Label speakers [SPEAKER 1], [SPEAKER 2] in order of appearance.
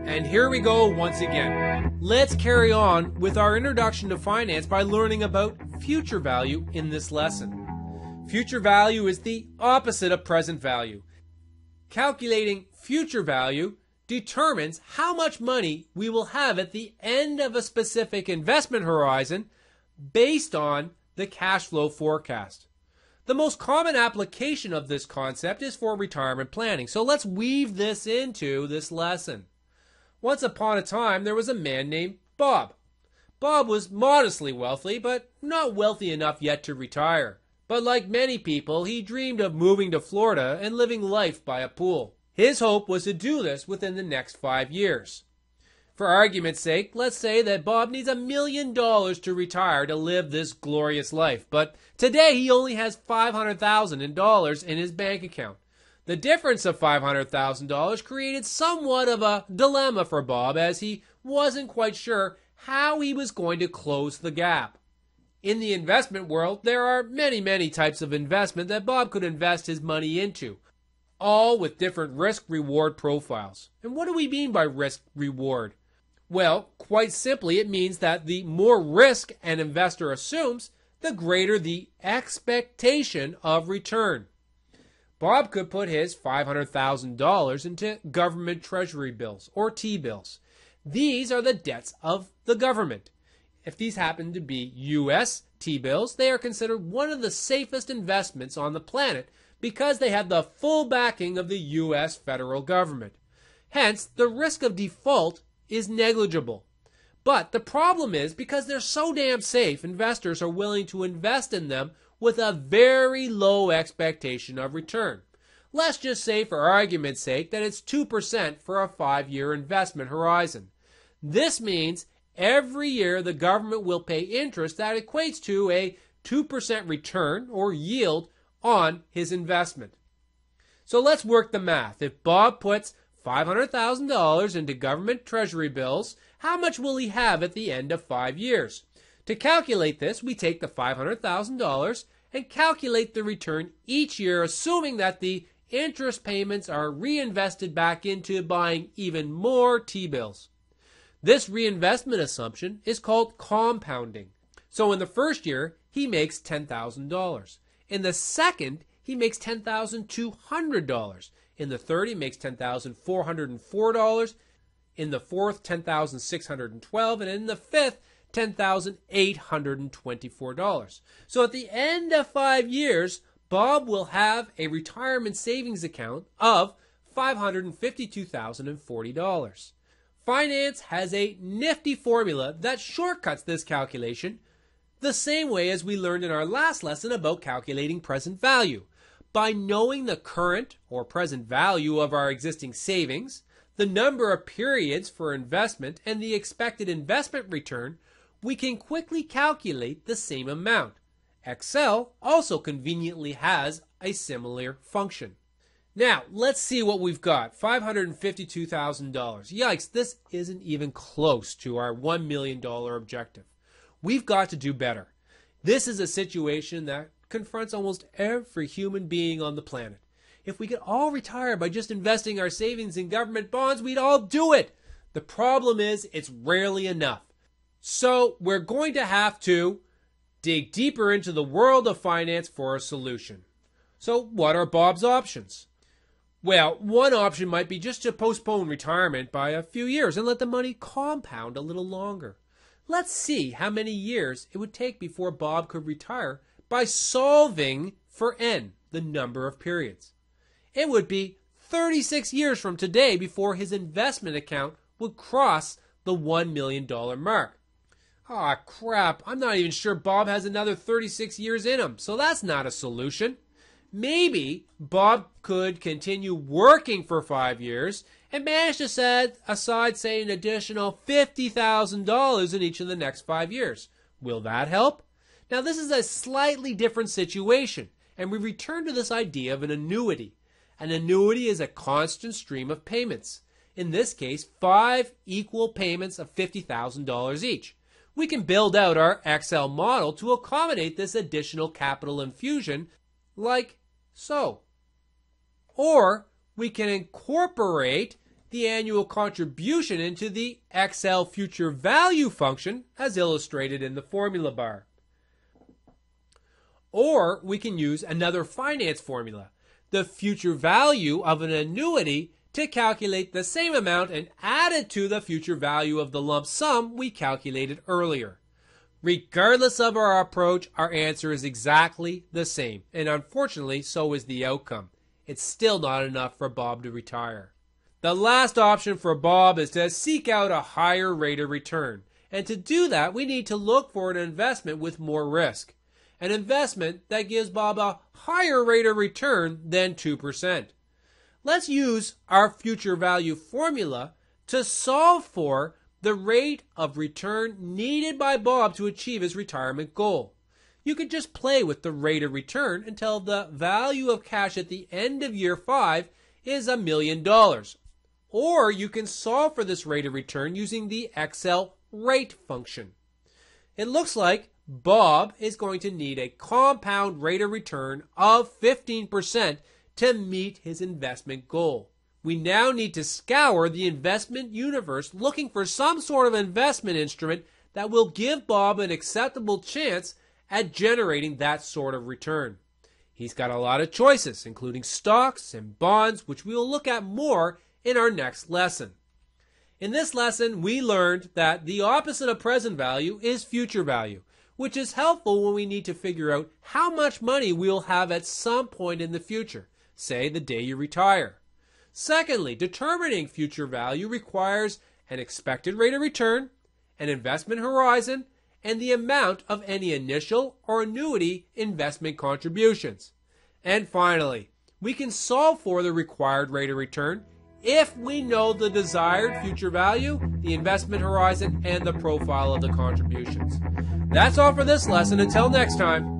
[SPEAKER 1] And here we go once again. Let's carry on with our introduction to finance by learning about future value in this lesson. Future value is the opposite of present value. Calculating future value determines how much money we will have at the end of a specific investment horizon based on the cash flow forecast. The most common application of this concept is for retirement planning. So let's weave this into this lesson. Once upon a time, there was a man named Bob. Bob was modestly wealthy, but not wealthy enough yet to retire. But like many people, he dreamed of moving to Florida and living life by a pool. His hope was to do this within the next 5 years. For argument's sake, let's say that Bob needs $1 million to retire to live this glorious life. But today he only has $500,000 in his bank account. The difference of $500,000 created somewhat of a dilemma for Bob, as he wasn't quite sure how he was going to close the gap. In the investment world, there are many types of investment that Bob could invest his money into, all with different risk-reward profiles. And what do we mean by risk-reward? Well, quite simply, it means that the more risk an investor assumes, the greater the expectation of return. Bob could put his $500,000 into government treasury bills, or T-bills. These are the debts of the government. If these happen to be U.S. T-bills, they are considered one of the safest investments on the planet because they have the full backing of the U.S. federal government. Hence, the risk of default is negligible. But the problem is, because they're so damn safe, investors are willing to invest in them with a very low expectation of return. Let's just say, for argument's sake, that it's 2% for a 5-year investment horizon. This means every year the government will pay interest that equates to a 2% return or yield on his investment. So let's work the math. If Bob puts $500,000 into government treasury bills, how much will he have at the end of 5 years? To calculate this, we take the $500,000 and calculate the return each year, assuming that the interest payments are reinvested back into buying even more T-bills. This reinvestment assumption is called compounding. So in the first year, he makes $10,000. In the second, he makes $10,200. In the third, he makes $10,404. In the fourth, $10,612. And in the fifth, $10,824. So at the end of 5 years, Bob will have a retirement savings account of $552,040. Finance has a nifty formula that shortcuts this calculation the same way as we learned in our last lesson about calculating present value. By knowing the current or present value of our existing savings, the number of periods for investment, and the expected investment return, we can quickly calculate the same amount. Excel also conveniently has a similar function. Now, let's see what we've got. $552,000. Yikes, this isn't even close to our $1 million objective. We've got to do better. This is a situation that confronts almost every human being on the planet. If we could all retire by just investing our savings in government bonds, we'd all do it. The problem is, it's rarely enough. So we're going to have to dig deeper into the world of finance for a solution. So what are Bob's options? Well, one option might be just to postpone retirement by a few years and let the money compound a little longer. Let's see how many years it would take before Bob could retire by solving for n, the number of periods. It would be 36 years from today before his investment account would cross the $1 million mark. Ah, crap, I'm not even sure Bob has another 36 years in him, so that's not a solution. Maybe Bob could continue working for 5 years and manage to set aside, say, an additional $50,000 in each of the next 5 years. Will that help? Now, this is a slightly different situation, and we return to this idea of an annuity. An annuity is a constant stream of payments. In this case, 5 equal payments of $50,000 each. We can build out our Excel model to accommodate this additional capital infusion like so. Or we can incorporate the annual contribution into the Excel future value function as illustrated in the formula bar. Or we can use another finance formula, the future value of an annuity, to calculate the same amount and add it to the future value of the lump sum we calculated earlier. Regardless of our approach, our answer is exactly the same, and unfortunately, so is the outcome. It's still not enough for Bob to retire. The last option for Bob is to seek out a higher rate of return, and to do that, we need to look for an investment with more risk, an investment that gives Bob a higher rate of return than 2%. Let's use our future value formula to solve for the rate of return needed by Bob to achieve his retirement goal. You could just play with the rate of return until the value of cash at the end of year 5 is $1 million. Or you can solve for this rate of return using the Excel rate function. It looks like Bob is going to need a compound rate of return of 15% to meet his investment goal. We now need to scour the investment universe looking for some sort of investment instrument that will give Bob an acceptable chance at generating that sort of return. He's got a lot of choices, including stocks and bonds, which we will look at more in our next lesson. In this lesson, we learned that the opposite of present value is future value, which is helpful when we need to figure out how much money we'll have at some point in the future, say the day you retire. Secondly, determining future value requires an expected rate of return, an investment horizon, and the amount of any initial or annuity investment contributions. And finally, we can solve for the required rate of return if we know the desired future value, the investment horizon, and the profile of the contributions. That's all for this lesson. Until next time.